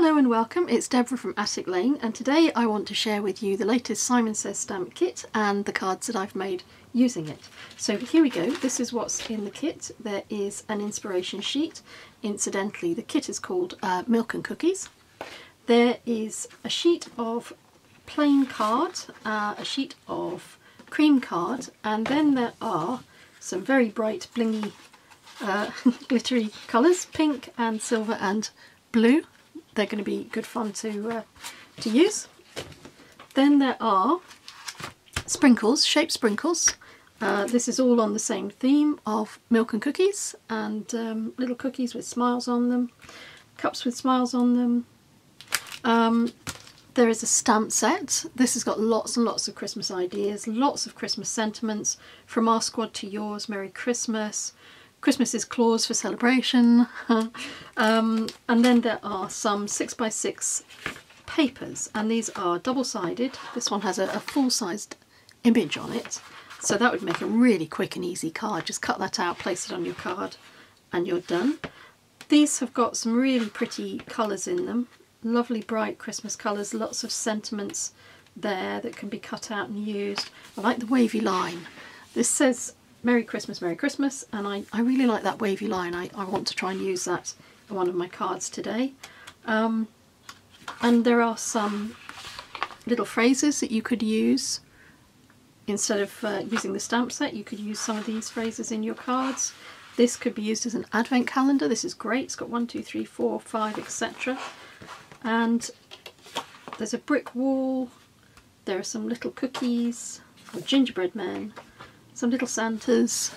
Hello and welcome, it's Deborah from Attic Lane, and today I want to share with you the latest Simon Says stamp kit and the cards that I've made using it. So here we go, this is what's in the kit. There is an inspiration sheet. Incidentally, the kit is called Milk and Cookies. There is a sheet of plain card, a sheet of cream card, and then there are some very bright blingy glittery colours, pink and silver and blue. They're going to be good fun to use. Then there are sprinkles, shaped sprinkles. This is all on the same theme of milk and cookies, and little cookies with smiles on them, cups with smiles on them. There is a stamp set. This has got lots and lots of Christmas ideas, lots of Christmas sentiments, from our squad to yours, Merry Christmas, Christmas is claws for celebration, and then there are some 6x6 papers, and these are double-sided. This one has a full-sized image on it, so that would make a really quick and easy card. Just cut that out, place it on your card, and you're done. These have got some really pretty colours in them, lovely bright Christmas colours, lots of sentiments there that can be cut out and used. I like the wavy line. This says Merry Christmas, Merry Christmas, and I really like that wavy line. I want to try and use that on one of my cards today. And there are some little phrases that you could use. Instead of using the stamp set, you could use some of these phrases in your cards. This could be used as an advent calendar. This is great. It's got 1, 2, 3, 4, 5, etc. And there's a brick wall. There are some little cookies, or gingerbread men, some little Santas,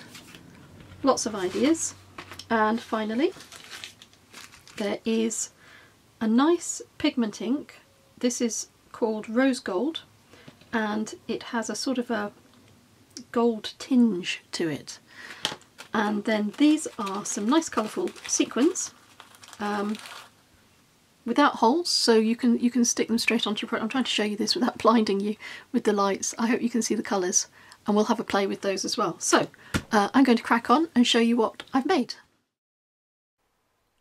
lots of ideas. And finally, there is a nice pigment ink. This is called Rose Gold, and it has a sort of a gold tinge to it. And then these are some nice colourful sequins without holes, so you can stick them straight onto your product. I'm trying to show you this without blinding you with the lights. I hope you can see the colours, and we'll have a play with those as well. So I'm going to crack on and show you what I've made.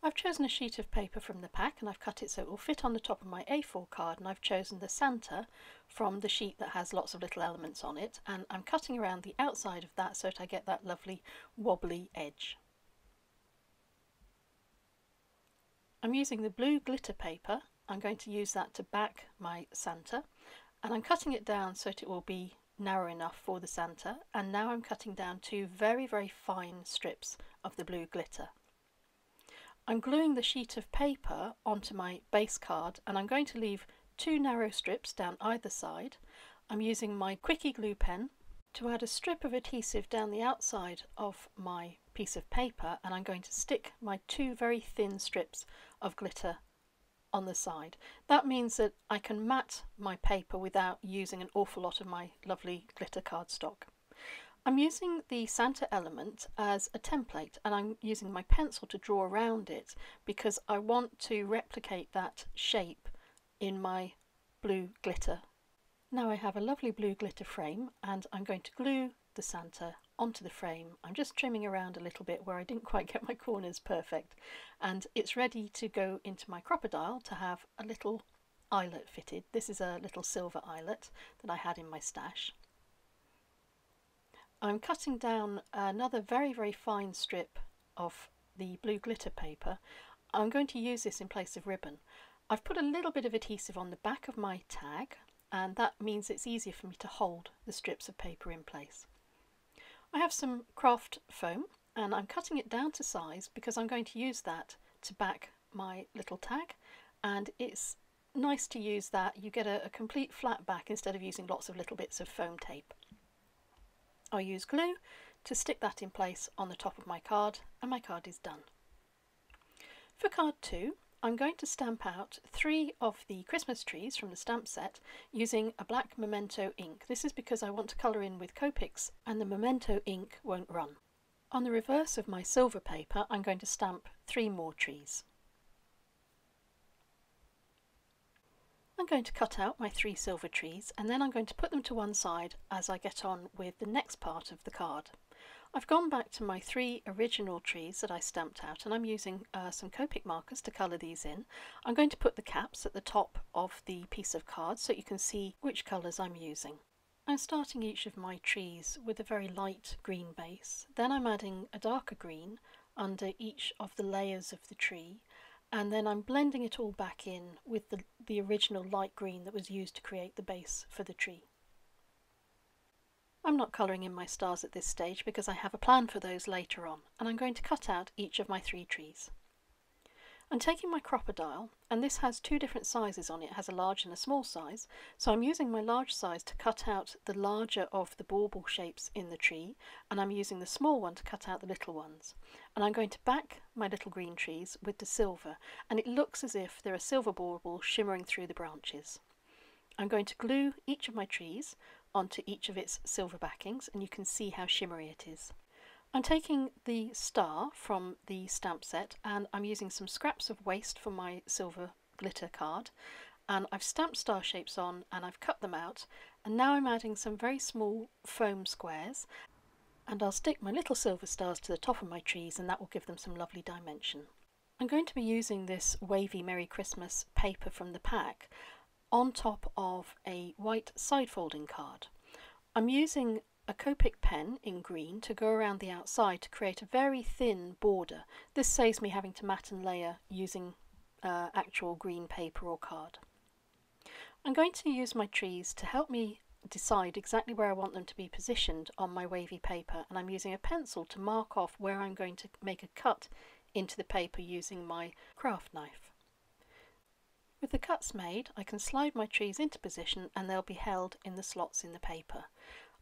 I've chosen a sheet of paper from the pack, and I've cut it so it will fit on the top of my A4 card, and I've chosen the Santa from the sheet that has lots of little elements on it, and I'm cutting around the outside of that so that I get that lovely wobbly edge. I'm using the blue glitter paper. I'm going to use that to back my Santa, and I'm cutting it down so that it will be narrow enough for the Santa, and now I'm cutting down 2 very, very fine strips of the blue glitter. I'm gluing the sheet of paper onto my base card, and I'm going to leave 2 narrow strips down either side. I'm using my quickie glue pen to add a strip of adhesive down the outside of my piece of paper, and I'm going to stick my 2 very thin strips of glitter on the side. That means that I can mat my paper without using an awful lot of my lovely glitter cardstock. I'm using the Santa element as a template, and I'm using my pencil to draw around it because I want to replicate that shape in my blue glitter. Now I have a lovely blue glitter frame, and I'm going to glue the Santa onto the frame. I'm just trimming around a little bit where I didn't quite get my corners perfect, and it's ready to go into my crocodile to have a little eyelet fitted. This is a little silver eyelet that I had in my stash. I'm cutting down another very, very fine strip of the blue glitter paper. I'm going to use this in place of ribbon. I've put a little bit of adhesive on the back of my tag, and that means it's easier for me to hold the strips of paper in place. I have some craft foam, and I'm cutting it down to size because I'm going to use that to back my little tag, and it's nice to use that. You get a complete flat back instead of using lots of little bits of foam tape. I'll use glue to stick that in place on the top of my card, and my card is done. For card 2, I'm going to stamp out 3 of the Christmas trees from the stamp set using a black Memento ink. This is because I want to colour in with Copics, and the Memento ink won't run. On the reverse of my silver paper, I'm going to stamp 3 more trees. I'm going to cut out my 3 silver trees, and then I'm going to put them to one side as I get on with the next part of the card. I've gone back to my 3 original trees that I stamped out, and I'm using some Copic markers to colour these in. I'm going to put the caps at the top of the piece of card so you can see which colours I'm using. I'm starting each of my trees with a very light green base, then I'm adding a darker green under each of the layers of the tree, and then I'm blending it all back in with the original light green that was used to create the base for the tree. I'm not colouring in my stars at this stage because I have a plan for those later on, and I'm going to cut out each of my 3 trees. I'm taking my crocodile, and this has 2 different sizes on it. It has a large and a small size, so I'm using my large size to cut out the larger of the bauble shapes in the tree, and I'm using the small one to cut out the little ones. And I'm going to back my little green trees with the silver, and it looks as if there are silver baubles shimmering through the branches. I'm going to glue each of my trees onto each of its silver backings, and you can see how shimmery it is. I'm taking the star from the stamp set, and I'm using some scraps of waste for my silver glitter card, and I've stamped star shapes on and I've cut them out, and now I'm adding some very small foam squares, and I'll stick my little silver stars to the top of my trees, and that will give them some lovely dimension. I'm going to be using this wavy Merry Christmas paper from the pack on top of a white side folding card. I'm using a Copic pen in green to go around the outside to create a very thin border. This saves me having to mat and layer using actual green paper or card. I'm going to use my trees to help me decide exactly where I want them to be positioned on my wavy paper, and I'm using a pencil to mark off where I'm going to make a cut into the paper using my craft knife. With the cuts made, I can slide my trees into position and they'll be held in the slots in the paper.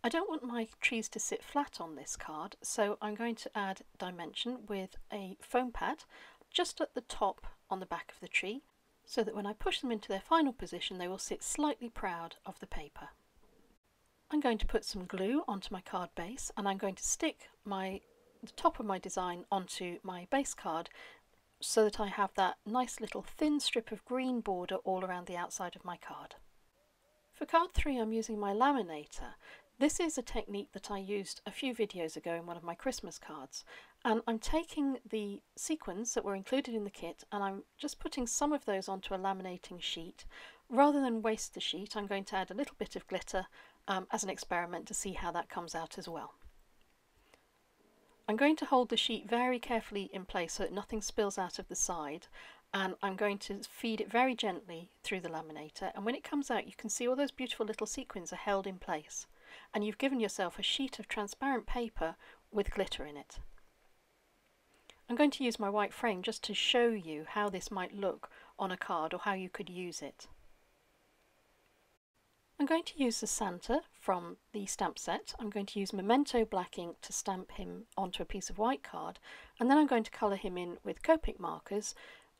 I don't want my trees to sit flat on this card, so I'm going to add dimension with a foam pad just at the top on the back of the tree, so that when I push them into their final position they will sit slightly proud of the paper. I'm going to put some glue onto my card base, and I'm going to stick the top of my design onto my base card so that I have that nice little thin strip of green border all around the outside of my card. For card 3 I'm using my laminator. This is a technique that I used a few videos ago in one of my Christmas cards, and I'm taking the sequins that were included in the kit and I'm just putting some of those onto a laminating sheet. Rather than waste the sheet, I'm going to add a little bit of glitter as an experiment to see how that comes out as well. I'm going to hold the sheet very carefully in place so that nothing spills out of the side, and I'm going to feed it very gently through the laminator, and when it comes out you can see all those beautiful little sequins are held in place, and you've given yourself a sheet of transparent paper with glitter in it. I'm going to use my white frame just to show you how this might look on a card or how you could use it. I'm going to use the Santa from the stamp set. I'm going to use Memento black ink to stamp him onto a piece of white card, and then I'm going to colour him in with Copic markers.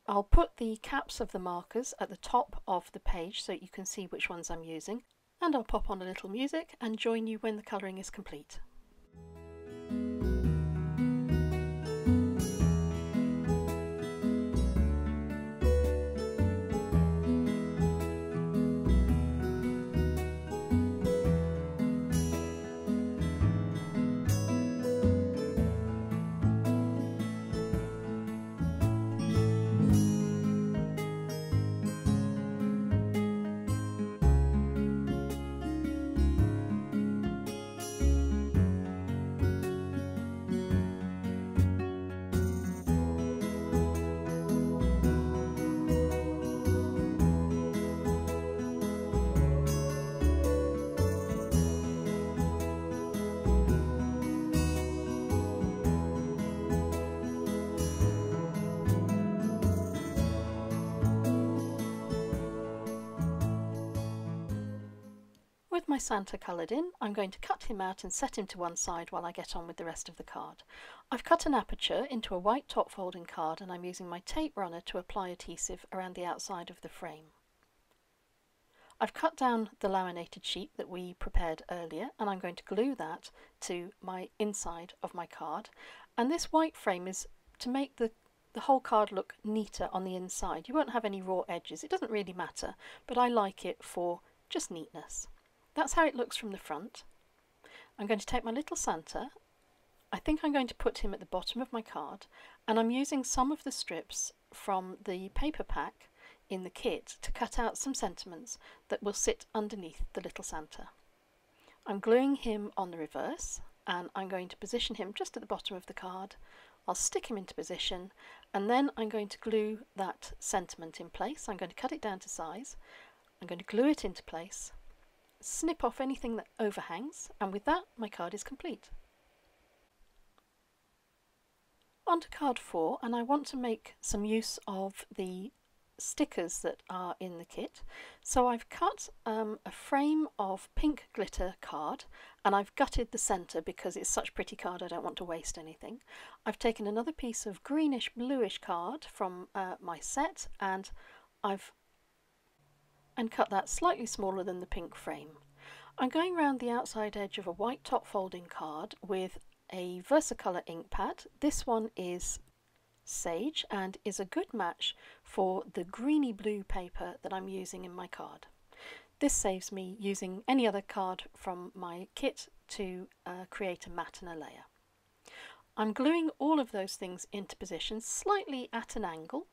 I'll put the caps of the markers at the top of the page so that you can see which ones I'm using, and I'll pop on a little music and join you when the colouring is complete. With my Santa coloured in, I'm going to cut him out and set him to one side while I get on with the rest of the card. I've cut an aperture into a white top folding card, and I'm using my tape runner to apply adhesive around the outside of the frame. I've cut down the laminated sheet that we prepared earlier, and I'm going to glue that to my inside of my card, and this white frame is to make the whole card look neater on the inside. You won't have any raw edges, it doesn't really matter, but I like it for just neatness. That's how it looks from the front. I'm going to take my little Santa I think I'm going to put him at the bottom of my card, and I'm using some of the strips from the paper pack in the kit to cut out some sentiments that will sit underneath the little Santa. I'm gluing him on the reverse, and I'm going to position him just at the bottom of the card. I'll stick him into position, and then I'm going to glue that sentiment in place. I'm going to cut it down to size, I'm going to glue it into place, snip off anything that overhangs, and with that my card is complete. On to card 4, and I want to make some use of the stickers that are in the kit. So I've cut a frame of pink glitter card, and I've gutted the centre because it's such a pretty card I don't want to waste anything. I've taken another piece of greenish bluish card from my set, and I've cut that slightly smaller than the pink frame. I'm going around the outside edge of a white top folding card with a Versacolour ink pad. This one is Sage and is a good match for the greeny blue paper that I'm using in my card. This saves me using any other card from my kit to create a mat and a layer. I'm gluing all of those things into position slightly at an angle.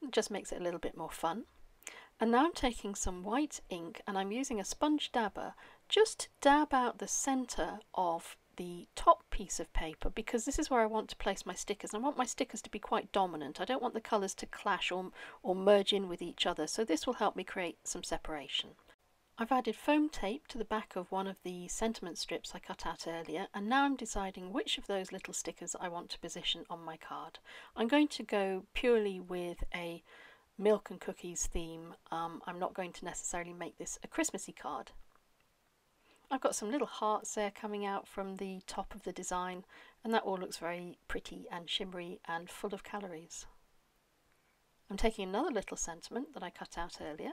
It just makes it a little bit more fun. And now I'm taking some white ink and I'm using a sponge dabber just to dab out the centre of the top piece of paper, because this is where I want to place my stickers. I want my stickers to be quite dominant. I don't want the colours to clash or merge in with each other, so this will help me create some separation. I've added foam tape to the back of one of the sentiment strips I cut out earlier, and now I'm deciding which of those little stickers I want to position on my card. I'm going to go purely with a milk and cookies theme. I'm not going to necessarily make this a Christmassy card. I've got some little hearts there coming out from the top of the design, and that all looks very pretty and shimmery and full of calories. I'm taking another little sentiment that I cut out earlier,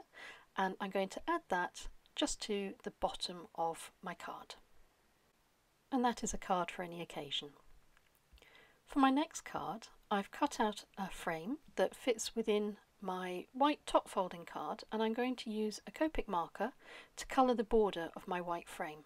and I'm going to add that just to the bottom of my card. And that is a card for any occasion. For my next card, I've cut out a frame that fits within my white top folding card, and I'm going to use a Copic marker to colour the border of my white frame.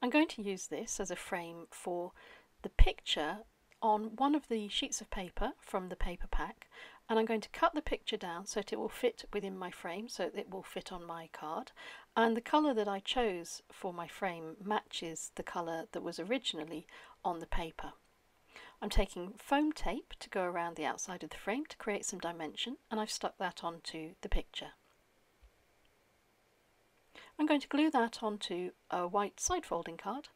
I'm going to use this as a frame for the picture on one of the sheets of paper from the paper pack, and I'm going to cut the picture down so that it will fit within my frame, so that it will fit on my card, and the colour that I chose for my frame matches the colour that was originally on the paper. I'm taking foam tape to go around the outside of the frame to create some dimension, and I've stuck that onto the picture. I'm going to glue that onto a white side folding card,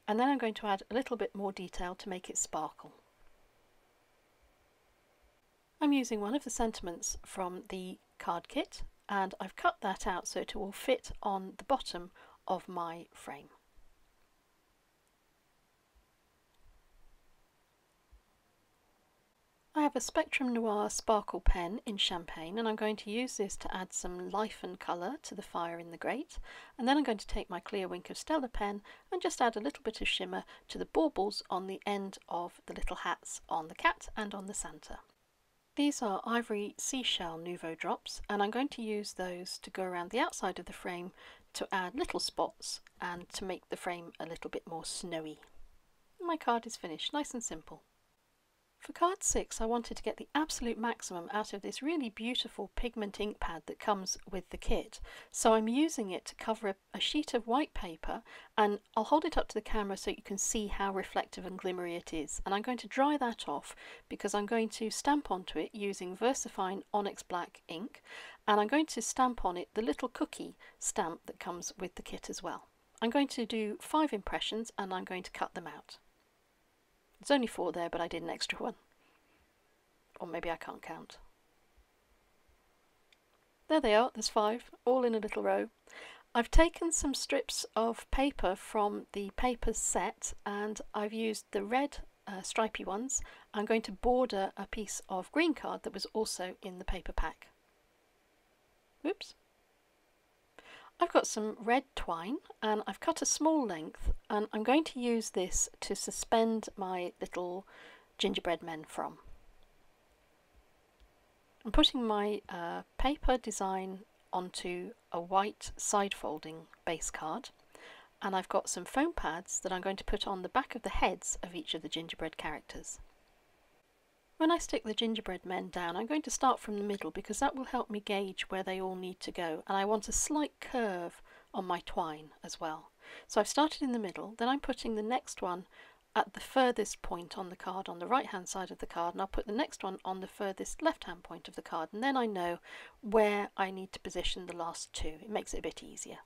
and then I'm going to add a little bit more detail to make it sparkle. I'm using one of the sentiments from the card kit, and I've cut that out so it will fit on the bottom of my frame. I have a Spectrum Noir sparkle pen in champagne, and I'm going to use this to add some life and colour to the fire in the grate, and then I'm going to take my clear Wink of Stella pen and just add a little bit of shimmer to the baubles on the end of the little hats on the cat and on the Santa. These are ivory seashell Nouveau drops, and I'm going to use those to go around the outside of the frame to add little spots and to make the frame a little bit more snowy. My card is finished, nice and simple. For card 6, I wanted to get the absolute maximum out of this really beautiful pigment ink pad that comes with the kit. So I'm using it to cover a sheet of white paper, and I'll hold it up to the camera so you can see how reflective and glimmery it is. And I'm going to dry that off because I'm going to stamp onto it using VersaFine Onyx Black ink, and I'm going to stamp on it the little cookie stamp that comes with the kit as well. I'm going to do 5 impressions and I'm going to cut them out. There's only 4 there, but I did an extra one. Or maybe I can't count. There they are, there's 5, all in a little row. I've taken some strips of paper from the paper set, and I've used the red stripy ones. I'm going to border a piece of green card that was also in the paper pack. Whoops. I've got some red twine, and I've cut a small length, and I'm going to use this to suspend my little gingerbread men from. I'm putting my paper design onto a white side folding base card, and I've got some foam pads that I'm going to put on the back of the heads of each of the gingerbread characters. When I stick the gingerbread men down, I'm going to start from the middle because that will help me gauge where they all need to go, and I want a slight curve on my twine as well. So I've started in the middle, then I'm putting the next one at the furthest point on the card on the right hand side of the card, and I'll put the next one on the furthest left hand point of the card, and then I know where I need to position the last two. It makes it a bit easier.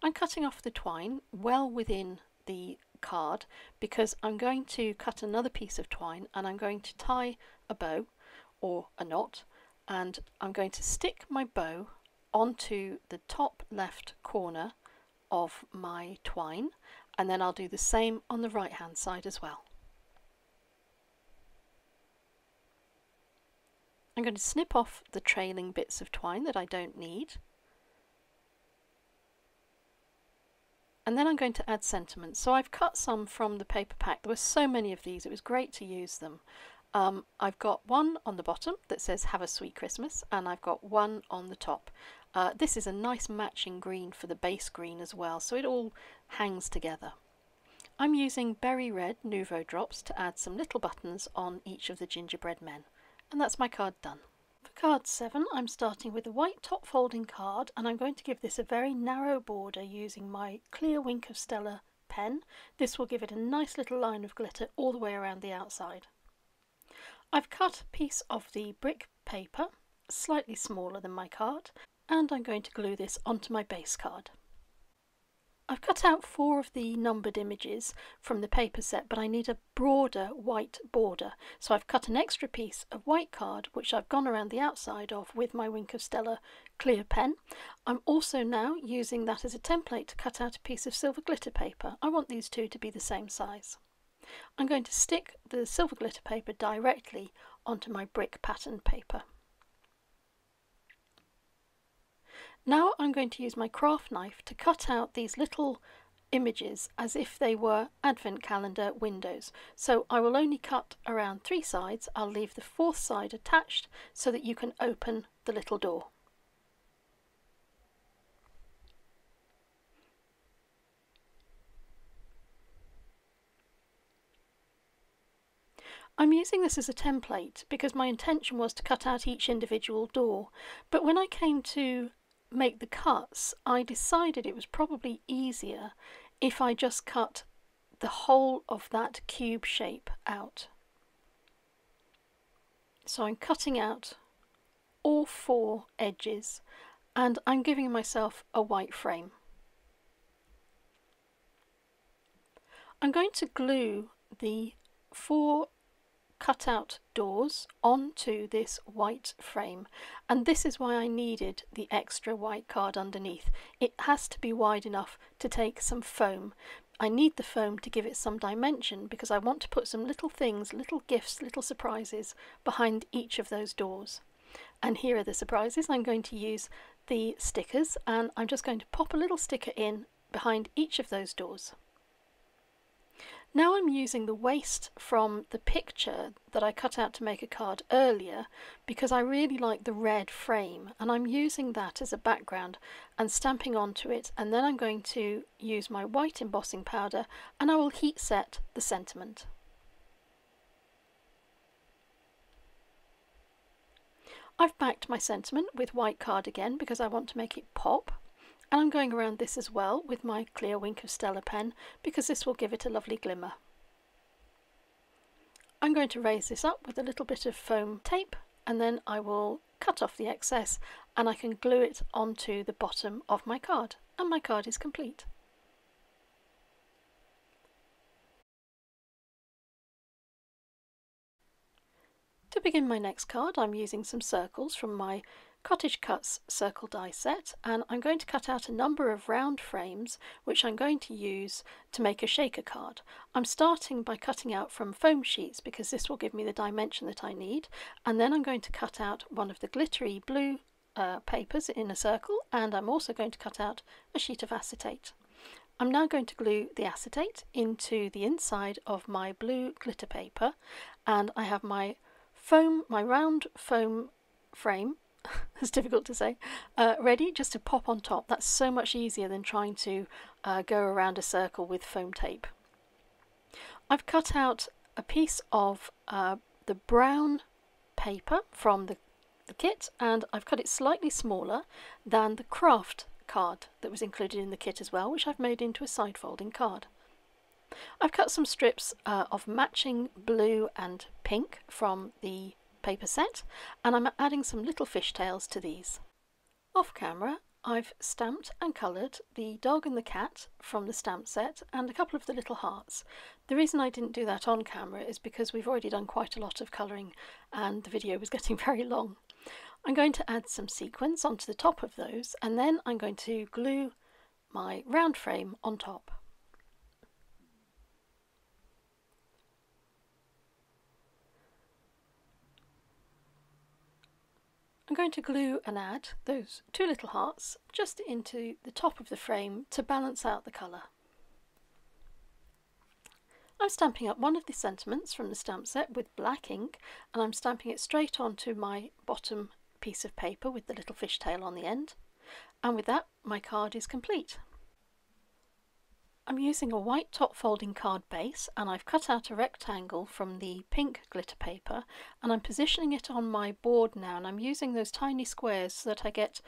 I'm cutting off the twine well within the card because I'm going to cut another piece of twine and I'm going to tie a bow or a knot, and I'm going to stick my bow onto the top left corner of my twine, and then I'll do the same on the right hand side as well. I'm going to snip off the trailing bits of twine that I don't need, and then I'm going to add sentiments. So I've cut some from the paper pack. There were so many of these, it was great to use them. I've got one on the bottom that says "Have a Sweet Christmas," and I've got one on the top. This is a nice matching green for the base green as well, so it all hangs together. I'm using berry red Nouveau drops to add some little buttons on each of the gingerbread men, and that's my card done. For card 7, I'm starting with a white top folding card, and I'm going to give this a very narrow border using my clear Wink of Stella pen. This will give it a nice little line of glitter all the way around the outside. I've cut a piece of the brick paper, slightly smaller than my card, and I'm going to glue this onto my base card. I've cut out 4 of the numbered images from the paper set, but I need a broader white border, so I've cut an extra piece of white card which I've gone around the outside of with my Wink of Stella clear pen. I'm also now using that as a template to cut out a piece of silver glitter paper. I want these two to be the same size. I'm going to stick the silver glitter paper directly onto my brick pattern paper. Now I'm going to use my craft knife to cut out these little images as if they were advent calendar windows. So I will only cut around 3 sides. I'll leave the 4th side attached so that you can open the little door. I'm using this as a template because my intention was to cut out each individual door, but when I came to make the cuts, I decided it was probably easier if I just cut the whole of that cube shape out. So I'm cutting out all 4 edges and I'm giving myself a white frame. I'm going to glue the 4 cut out doors onto this white frame, and this is why I needed the extra white card underneath. It has to be wide enough to take some foam. I need the foam to give it some dimension because I want to put some little things, little gifts, little surprises behind each of those doors. And here are the surprises. I'm going to use the stickers, and I'm just going to pop a little sticker in behind each of those doors. Now I'm using the waste from the picture that I cut out to make a card earlier because I really like the red frame, and I'm using that as a background and stamping onto it, and then I'm going to use my white embossing powder and I will heat set the sentiment. I've backed my sentiment with white card again because I want to make it pop. And I'm going around this as well with my clear Wink of Stella pen because this will give it a lovely glimmer. I'm going to raise this up with a little bit of foam tape, and then I will cut off the excess and I can glue it onto the bottom of my card, and my card is complete. To begin my next card, I'm using some circles from my Cottage Cuts circle die set, and I'm going to cut out a number of round frames which I'm going to use to make a shaker card. I'm starting by cutting out from foam sheets because this will give me the dimension that I need, and then I'm going to cut out one of the glittery blue papers in a circle, and I'm also going to cut out a sheet of acetate. I'm now going to glue the acetate into the inside of my blue glitter paper, and I have my round foam frame It's difficult to say, ready just to pop on top. That's so much easier than trying to go around a circle with foam tape. I've cut out a piece of the brown paper from the kit, and I've cut it slightly smaller than the craft card that was included in the kit as well, which I've made into a side folding card. I've cut some strips of matching blue and pink from the paper set, and I'm adding some little fishtails to these. Off camera, I've stamped and coloured the dog and the cat from the stamp set and a couple of the little hearts. The reason I didn't do that on camera is because we've already done quite a lot of colouring and the video was getting very long. I'm going to add some sequins onto the top of those, and then I'm going to glue my round frame on top. I'm going to glue and add those two little hearts just into the top of the frame to balance out the colour. I'm stamping up one of the sentiments from the stamp set with black ink, and I'm stamping it straight onto my bottom piece of paper with the little fishtail on the end, and with that my card is complete. I'm using a white top folding card base, and I've cut out a rectangle from the pink glitter paper, and I'm positioning it on my board now, and I'm using those tiny squares so that I get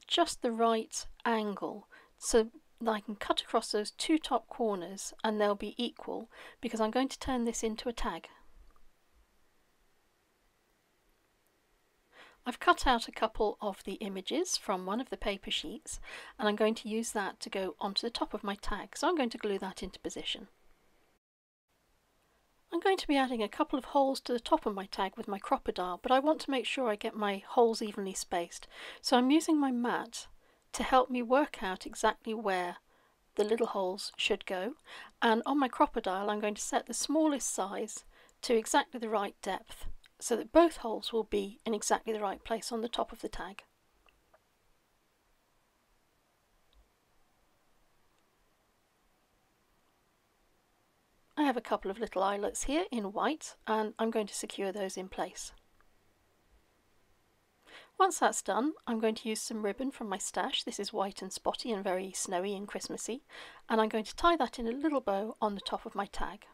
just the right angle so that I can cut across those two top corners and they'll be equal, because I'm going to turn this into a tag. I've cut out a couple of the images from one of the paper sheets, and I'm going to use that to go onto the top of my tag, so I'm going to glue that into position. I'm going to be adding a couple of holes to the top of my tag with my crocodile, but I want to make sure I get my holes evenly spaced, so I'm using my mat to help me work out exactly where the little holes should go, and on my crocodile I'm going to set the smallest size to exactly the right depth, so that both holes will be in exactly the right place on the top of the tag. I have a couple of little eyelets here in white, and I'm going to secure those in place. Once that's done, I'm going to use some ribbon from my stash. This is white and spotty and very snowy and Christmassy, and I'm going to tie that in a little bow on the top of my tag.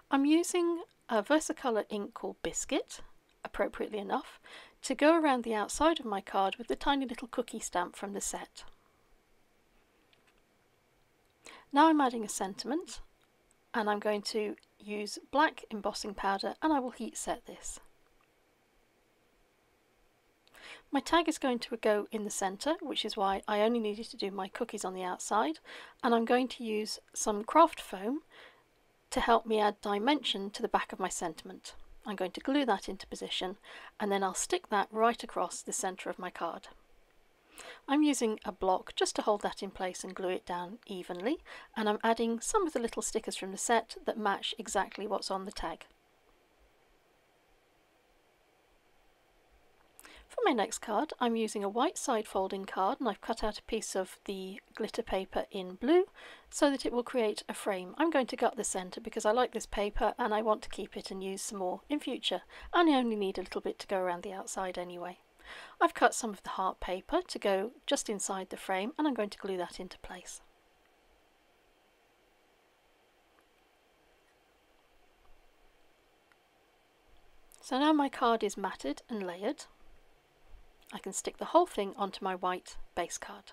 I'm using a Versacolour ink called Biscuit, appropriately enough, to go around the outside of my card with the tiny little cookie stamp from the set. Now I'm adding a sentiment, and I'm going to use black embossing powder, and I will heat set this. My tag is going to go in the centre, which is why I only needed to do my cookies on the outside, and I'm going to use some craft foam to help me add dimension to the back of my sentiment. I'm going to glue that into position, and then I'll stick that right across the centre of my card. I'm using a block just to hold that in place and glue it down evenly, and I'm adding some of the little stickers from the set that match exactly what's on the tag. For my next card, I'm using a white side folding card, and I've cut out a piece of the glitter paper in blue so that it will create a frame. I'm going to gut the centre because I like this paper and I want to keep it and use some more in future, and I only need a little bit to go around the outside anyway. I've cut some of the heart paper to go just inside the frame, and I'm going to glue that into place. So now my card is matted and layered. I can stick the whole thing onto my white base card.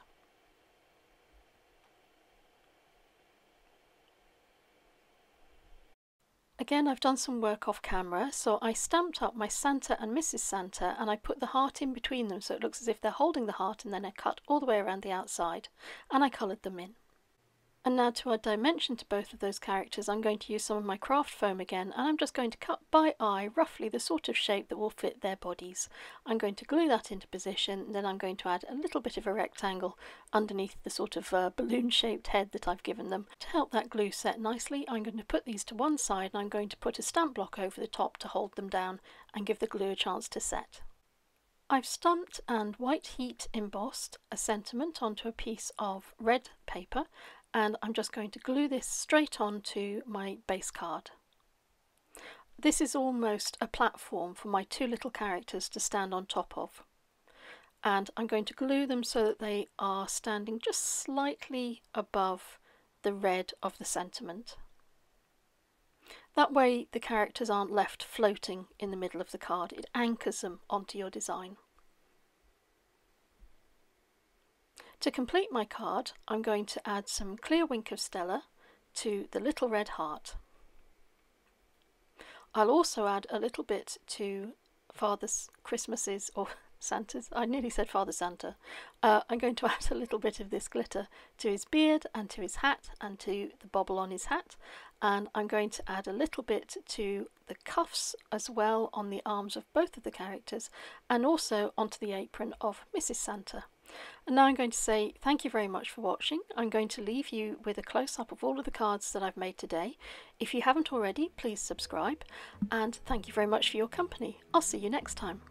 Again, I've done some work off camera, so I stamped up my Santa and Mrs. Santa, and I put the heart in between them so it looks as if they're holding the heart, and then I cut all the way around the outside and I coloured them in. And now to add dimension to both of those characters, I'm going to use some of my craft foam again, and I'm just going to cut by eye roughly the sort of shape that will fit their bodies. I'm going to glue that into position, and then I'm going to add a little bit of a rectangle underneath the sort of balloon shaped head that I've given them. To help that glue set nicely, I'm going to put these to one side, and I'm going to put a stamp block over the top to hold them down and give the glue a chance to set. I've stamped and white heat embossed a sentiment onto a piece of red paper, and I'm just going to glue this straight onto my base card. This is almost a platform for my two little characters to stand on top of. and I'm going to glue them so that they are standing just slightly above the red of the sentiment. That way the characters aren't left floating in the middle of the card, it anchors them onto your design. To complete my card, I'm going to add some clear Wink of Stella to the little red heart. I'll also add a little bit to Father Christmas's, or Santa's, I nearly said Father Santa. I'm going to add a little bit of this glitter to his beard and to his hat and to the bobble on his hat, and I'm going to add a little bit to the cuffs as well on the arms of both of the characters, and also onto the apron of Mrs. Santa. And now I'm going to say thank you very much for watching. I'm going to leave you with a close-up of all of the cards that I've made today. If you haven't already, please subscribe, and thank you very much for your company. I'll see you next time.